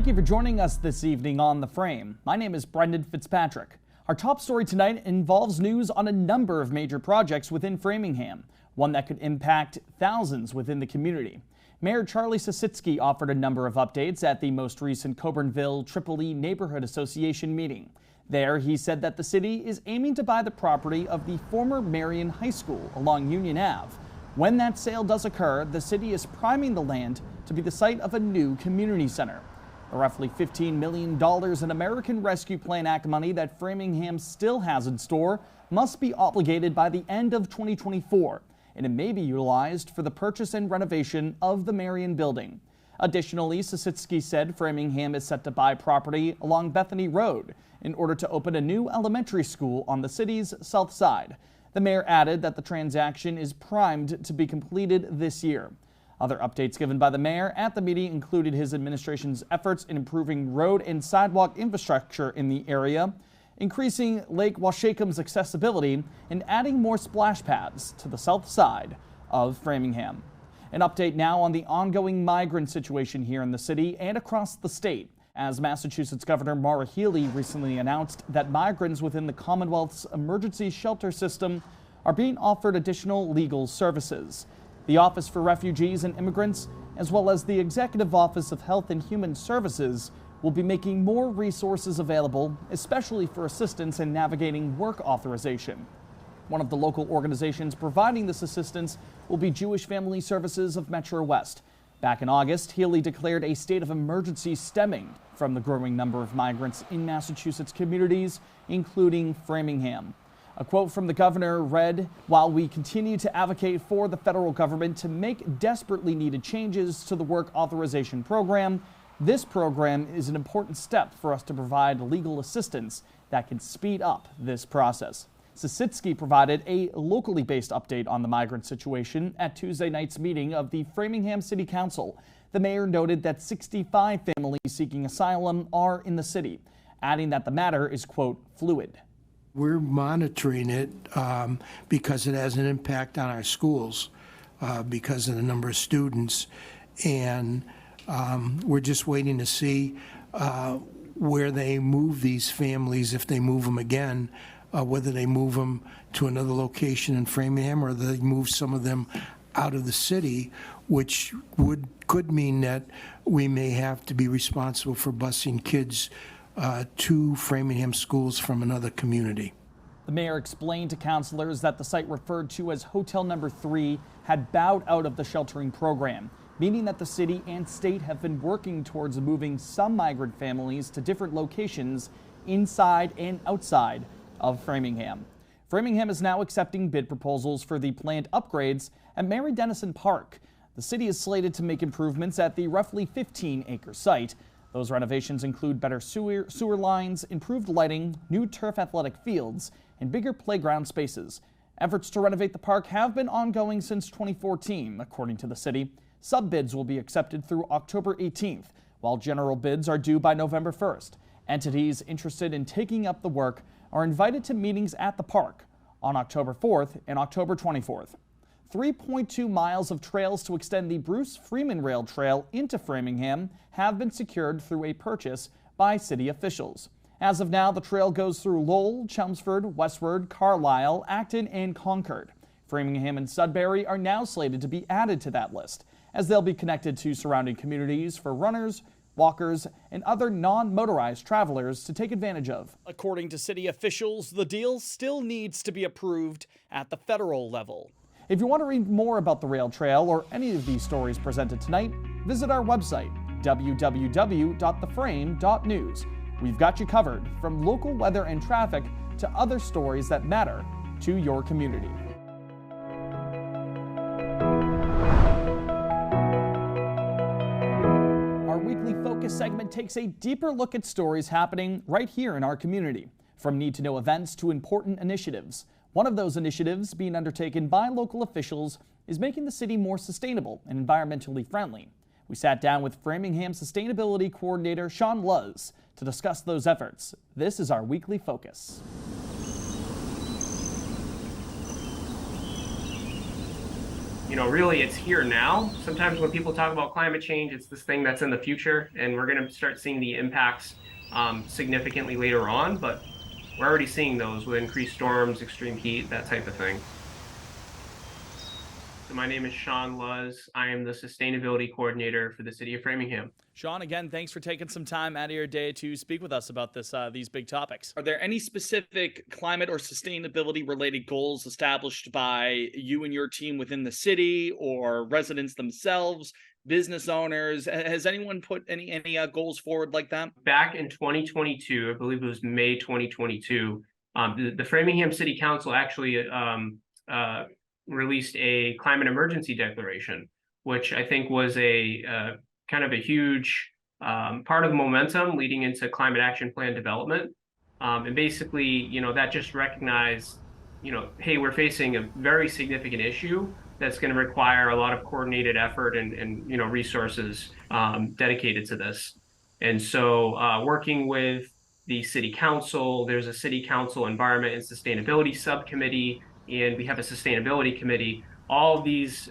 Thank you for joining us this evening on The Frame. My name is Brendan Fitzpatrick. Our top story tonight involves news on a number of major projects within Framingham, one that could impact thousands within the community. Mayor Charlie Sositsky offered a number of updates at the most recent Coburnville Tripoli Neighborhood Association meeting. There, he said that the city is aiming to buy the property of the former Marion High School along Union Ave. When that sale does occur, the city is priming the land to be the site of a new community center. The roughly $15 million in American Rescue Plan Act money that Framingham still has in store must be obligated by the end of 2024, and it may be utilized for the purchase and renovation of the Marion building. Additionally, Sositsky said Framingham is set to buy property along Bethany Road in order to open a new elementary school on the city's south side. The mayor added that the transaction is primed to be completed this year. Other updates given by the mayor at the meeting included his administration's efforts in improving road and sidewalk infrastructure in the area, increasing Lake Washakum's accessibility, and adding more splash pads to the south side of Framingham. An update now on the ongoing migrant situation here in the city and across the state, as Massachusetts Governor Maura Healey recently announced that migrants within the Commonwealth's emergency shelter system are being offered additional legal services. The Office for Refugees and Immigrants, as well as the Executive Office of Health and Human Services, will be making more resources available, especially for assistance in navigating work authorization. One of the local organizations providing this assistance will be Jewish Family Services of Metro West. Back in August, Healey declared a state of emergency stemming from the growing number of migrants in Massachusetts communities, including Framingham. A quote from the governor read, "While we continue to advocate for the federal government to make desperately needed changes to the work authorization program, this program is an important step for us to provide legal assistance that can speed up this process." Sositsky provided a locally based update on the migrant situation at Tuesday night's meeting of the Framingham City Council. The mayor noted that 65 families seeking asylum are in the city, adding that the matter is, quote, fluid. We're monitoring it because it has an impact on our schools because of the number of students. And we're just waiting to see where they move these families, if they move them again, whether they move them to another location in Framingham or they move some of them out of the city, which could mean that we may have to be responsible for busing kids to Framingham schools from another community. The mayor explained to councilors that the site referred to as Hotel Number 3 had bowed out of the sheltering program, meaning that the city and state have been working towards moving some migrant families to different locations inside and outside of Framingham. Framingham is now accepting bid proposals for the planned upgrades at Mary Dennison Park. The city is slated to make improvements at the roughly 15-acre site. Those renovations include better sewer lines, improved lighting, new turf athletic fields, and bigger playground spaces. Efforts to renovate the park have been ongoing since 2014, according to the city. Sub-bids will be accepted through October 18th, while general bids are due by November 1st. Entities interested in taking up the work are invited to meetings at the park on October 4th and October 24th. 3.2 miles of trails to extend the Bruce Freeman Rail Trail into Framingham have been secured through a purchase by city officials. As of now, the trail goes through Lowell, Chelmsford, Westward, Carlisle, Acton, and Concord. Framingham and Sudbury are now slated to be added to that list, as they'll be connected to surrounding communities for runners, walkers, and other non-motorized travelers to take advantage of. According to city officials, the deal still needs to be approved at the federal level. If you want to read more about the rail trail or any of these stories presented tonight, visit our website, www.theframe.news. We've got you covered, from local weather and traffic to other stories that matter to your community. Our weekly focus segment takes a deeper look at stories happening right here in our community, from need-to-know events to important initiatives. One of those initiatives being undertaken by local officials is making the city more sustainable and environmentally friendly. We sat down with Framingham Sustainability Coordinator Shawn to discuss those efforts. This is our weekly focus. really it's here now. Sometimes when people talk about climate change, it's this thing that's in the future, and we're going to start seeing the impacts significantly later on. But we're already seeing those with increased storms, extreme heat, that type of thing. So my name is Shawn. I am the sustainability coordinator for the city of Framingham. Shawn, again, thanks for taking some time out of your day to speak with us about these big topics. Are there any specific climate or sustainability related goals established by you and your team within the city, or residents themselves, business owners? Has anyone put any goals forward like that? Back in 2022, I believe it was May 2022, the Framingham City Council actually released a climate emergency declaration, which I think was a kind of a huge part of the momentum leading into climate action plan development. And basically, that just recognized, hey, we're facing a very significant issue that's going to require a lot of coordinated effort and resources dedicated to this. And so working with the city council, there's a city council environment and sustainability subcommittee, and we have a sustainability committee. All these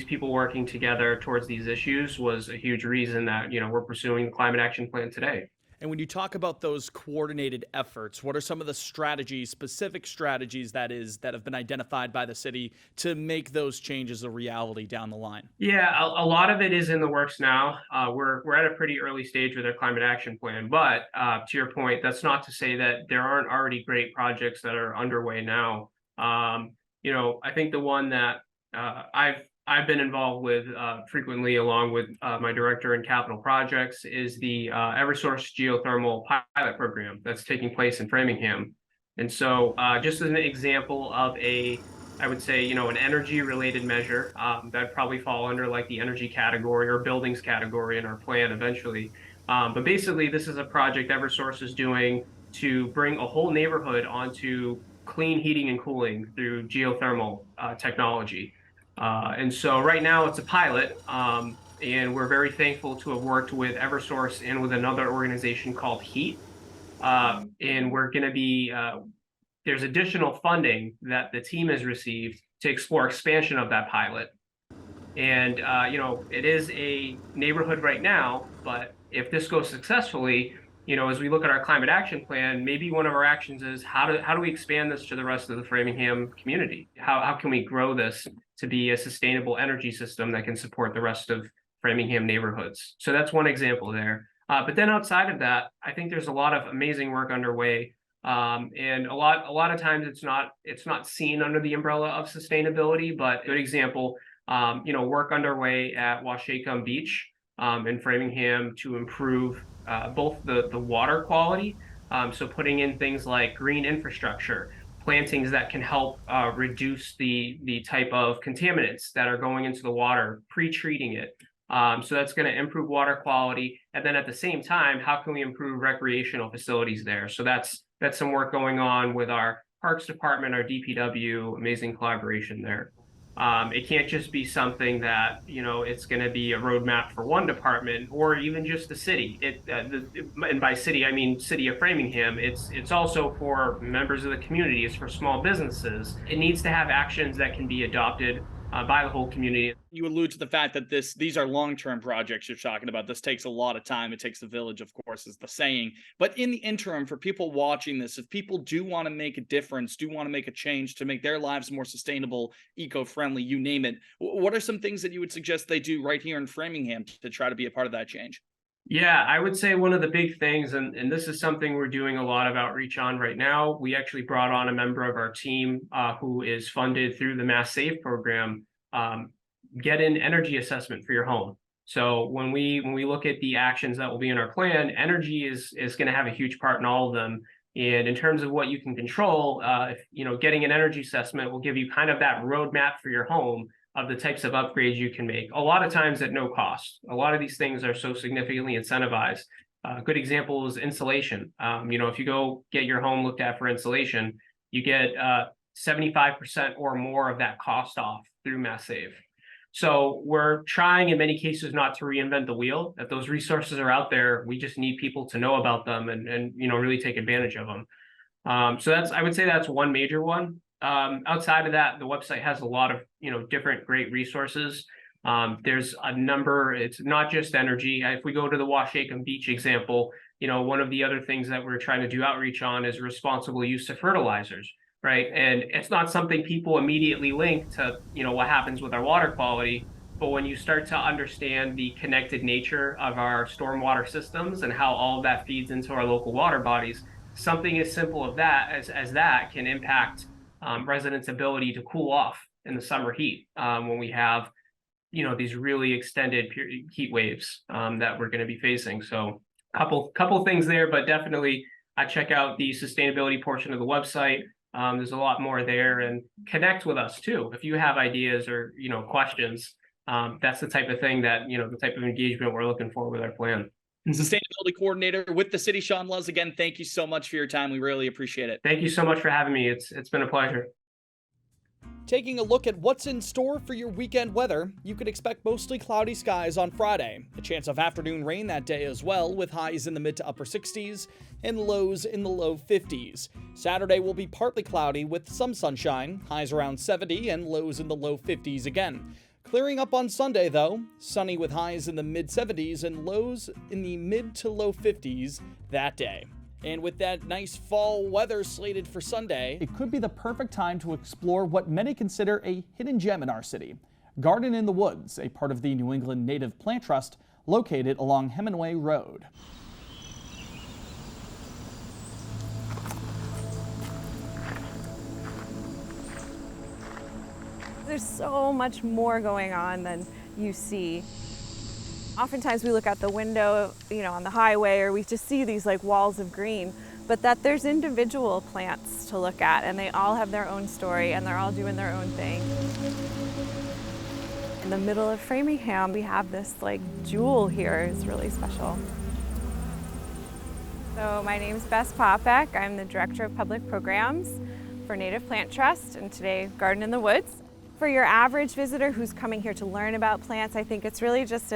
people working together towards these issues was a huge reason that we're pursuing the climate action plan today. And when you talk about those coordinated efforts, what are some of the specific strategies that have been identified by the city to make those changes a reality down the line? Yeah, a lot of it is in the works now. We're at a pretty early stage with our climate action plan, but to your point, that's not to say that there aren't already great projects that are underway now. I think the one that I've been involved with frequently, along with my director in capital projects, is the Eversource geothermal pilot program that's taking place in Framingham. And so just as an example of I would say, an energy related measure that'd probably fall under like the energy category or buildings category in our plan eventually. But basically, this is a project Eversource is doing to bring a whole neighborhood onto clean heating and cooling through geothermal technology. And so right now it's a pilot, and we're very thankful to have worked with Eversource and with another organization called HEAT. And we're going to be, there's additional funding that the team has received to explore expansion of that pilot. And, it is a neighborhood right now, but if this goes successfully, as we look at our climate action plan, maybe one of our actions is how do we expand this to the rest of the Framingham community? How can we grow this to be a sustainable energy system that can support the rest of Framingham neighborhoods? So that's one example there. But then outside of that, I think there's a lot of amazing work underway. And a lot of times it's not seen under the umbrella of sustainability, but good example, work underway at Washacum Beach in Framingham to improve both the water quality, so putting in things like green infrastructure, plantings that can help reduce the type of contaminants that are going into the water, pre-treating it. So that's going to improve water quality. And then at the same time, how can we improve recreational facilities there? So that's some work going on with our Parks Department, our DPW, amazing collaboration there. It can't just be something that, it's going to be a roadmap for one department or even just the city. And by city, I mean city of Framingham. It's also for members of the community. It's for small businesses. It needs to have actions that can be adopted by the whole community. You allude to the fact that these are long-term projects you're talking about. This takes a lot of time. It takes a village, of course, is the saying. But in the interim, for people watching this, if people do want to make a difference, do want to make a change to make their lives more sustainable, eco-friendly, you name it, what are some things that you would suggest they do right here in Framingham to try to be a part of that change? Yeah, I would say one of the big things, and this is something we're doing a lot of outreach on right now. We actually brought on a member of our team who is funded through the Mass Save program, get an energy assessment for your home. So when we look at the actions that will be in our plan, energy is going to have a huge part in all of them. And in terms of what you can control, getting an energy assessment will give you kind of that roadmap for your home of the types of upgrades you can make, a lot of times at no cost. A lot of these things are so significantly incentivized. A good example is insulation. If you go get your home looked at for insulation, you get 75% or more of that cost off through Mass Save. So we're trying in many cases not to reinvent the wheel. That those resources are out there. We just need people to know about them and really take advantage of them. So I would say that's one major one. Outside of that, the website has a lot of, different great resources. There's a number, it's not just energy. If we go to the Washacum Beach example, one of the other things that we're trying to do outreach on is responsible use of fertilizers, right? And it's not something people immediately link to, what happens with our water quality. But when you start to understand the connected nature of our stormwater systems and how all of that feeds into our local water bodies, something as simple as that can impact residents' ability to cool off in the summer heat when we have, these really extended heat waves that we're going to be facing. So couple things there, but definitely I check out the sustainability portion of the website. There's a lot more there, and connect with us too. If you have ideas or, questions, that's the type of thing that, the type of engagement we're looking for with our plan. And Sustainability Coordinator with the city, Shawn Luz, again, thank you so much for your time. We really appreciate it. Thank you so much for having me. It's been a pleasure. Taking a look at what's in store for your weekend weather, you could expect mostly cloudy skies on Friday. A chance of afternoon rain that day as well, with highs in the mid to upper 60s and lows in the low 50s. Saturday will be partly cloudy with some sunshine, highs around 70 and lows in the low 50s again. Clearing up on Sunday, though, sunny with highs in the mid-70s and lows in the mid to low 50s that day. And with that nice fall weather slated for Sunday, it could be the perfect time to explore what many consider a hidden gem in our city. Garden in the Woods, a part of the New England Native Plant Trust located along Hemingway Road. There's so much more going on than you see. Oftentimes we look out the window, on the highway, or we just see these like walls of green, but that there's individual plants to look at, and they all have their own story and they're all doing their own thing. In the middle of Framingham, we have this like jewel here. It's really special. So my name's Bess Popek. I'm the Director of Public Programs for Native Plant Trust, and today Garden in the Woods. For your average visitor who's coming here to learn about plants, I think it's really just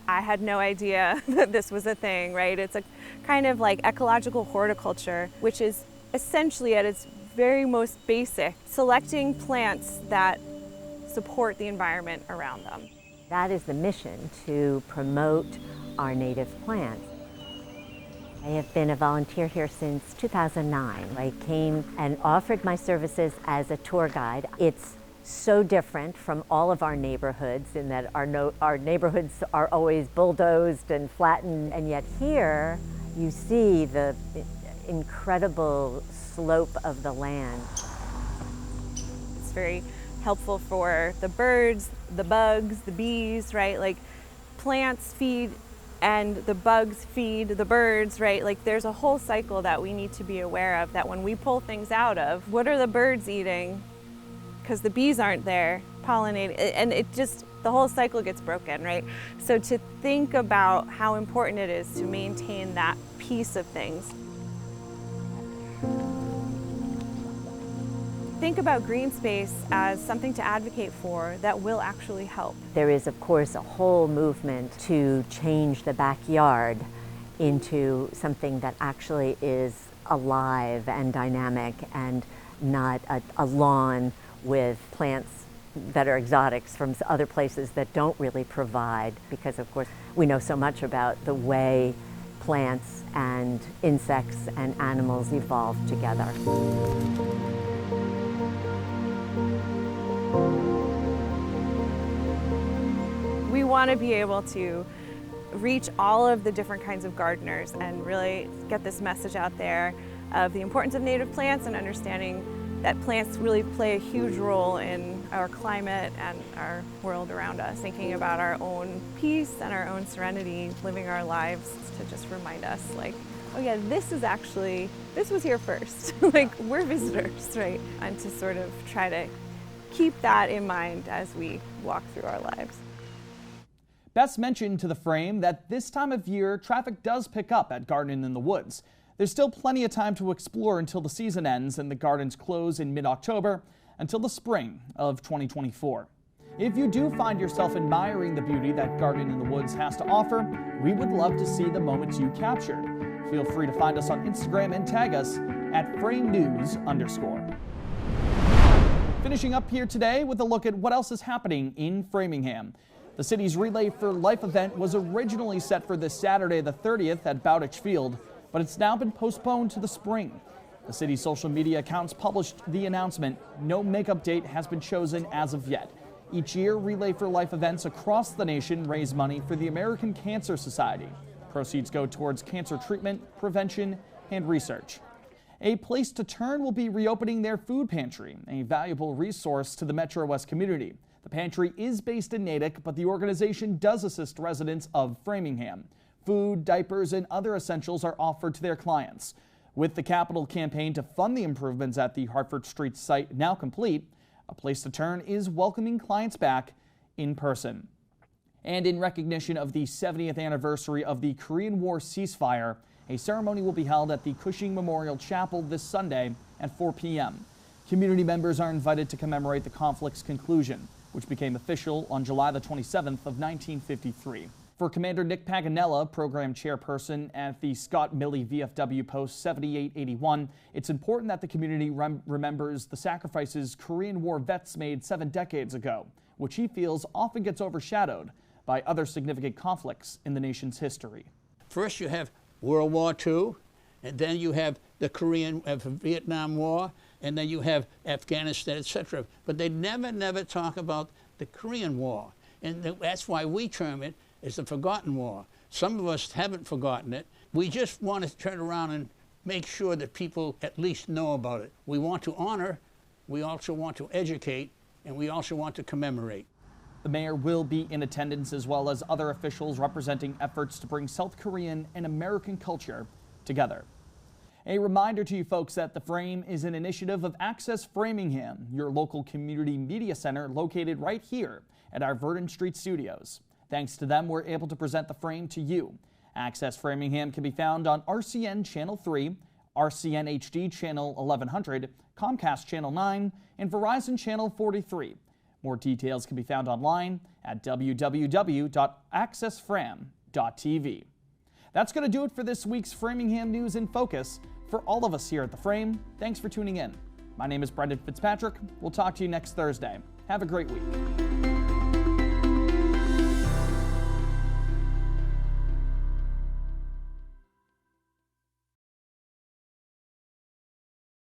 I had no idea that this was a thing, right? It's a kind of like ecological horticulture, which is essentially at its very most basic, selecting plants that support the environment around them. That is the mission, to promote our native plants. I have been a volunteer here since 2009. I came and offered my services as a tour guide. It's so different from all of our neighborhoods in that our neighborhoods are always bulldozed and flattened, and yet here you see the incredible slope of the land. It's very helpful for the birds, the bugs, the bees, right? Like plants feed and the bugs feed the birds, right? Like there's a whole cycle that we need to be aware of, that when we pull things out of, what are the birds eating? Because the bees aren't there pollinating, and the whole cycle gets broken, right? So to think about how important it is to maintain that piece of things. Think about green space as something to advocate for that will actually help. There is, of course, a whole movement to change the backyard into something that actually is alive and dynamic, and not a lawn with plants that are exotics from other places that don't really provide, because of course we know so much about the way plants and insects and animals evolve together. We want to be able to reach all of the different kinds of gardeners and really get this message out there of the importance of native plants and understanding that plants really play a huge role in our climate and our world around us, thinking about our own peace and our own serenity, living our lives, to just remind us like, oh yeah, this was here first. Like we're visitors, right? And to sort of try to keep that in mind as we walk through our lives. Bess mentioned to the Frame that this time of year, traffic does pick up at Garden in the Woods. There's still plenty of time to explore until the season ends and the gardens close in mid-October until the spring of 2024. If you do find yourself admiring the beauty that Garden in the Woods has to offer, we would love to see the moments you captured. Feel free to find us on Instagram and tag us at @FrameNews_. Finishing up here today with a look at what else is happening in Framingham. The city's Relay for Life event was originally set for this Saturday the 30th at Bowditch Field, but it's now been postponed to the spring. The city's social media accounts published the announcement. No makeup date has been chosen as of yet. Each year, Relay for Life events across the nation raise money for the American Cancer Society. Proceeds go towards cancer treatment, prevention, and research. A Place to Turn will be reopening their food pantry, a valuable resource to the Metro West community. The pantry is based in Natick, but the organization does assist residents of Framingham. Food, diapers, and other essentials are offered to their clients. With the capital campaign to fund the improvements at the Hartford Street site now complete, A Place to Turn is welcoming clients back in person. And in recognition of the 70th anniversary of the Korean War ceasefire, a ceremony will be held at the Cushing Memorial Chapel this Sunday at 4 p.m. Community members are invited to commemorate the conflict's conclusion, which became official on July the 27th of 1953. For Commander Nick Paganella, program chairperson at the Scott Milley VFW Post 7881, it's important that the community remembers the sacrifices Korean War vets made 7 decades ago, which he feels often gets overshadowed by other significant conflicts in the nation's history. First you have World War II, and then you have the Vietnam War, and then you have Afghanistan, etc. But they never talk about the Korean War, and that's why we term it as the forgotten war. Some of us haven't forgotten it. We just want to turn around and make sure that people at least know about it. We want to honor, we also want to educate, and we also want to commemorate. The mayor will be in attendance, as well as other officials representing efforts to bring South Korean and American culture together. A reminder to you folks that The Frame is an initiative of Access Framingham, your local community media center located right here at our Verdon Street studios. Thanks to them, we're able to present The Frame to you. Access Framingham can be found on RCN Channel 3, RCN HD Channel 1100, Comcast Channel 9, and Verizon Channel 43. More details can be found online at www.accessfram.tv. That's going to do it for this week's Framingham News in Focus. For all of us here at The Frame, thanks for tuning in. My name is Brendan Fitzpatrick. We'll talk to you next Thursday. Have a great week.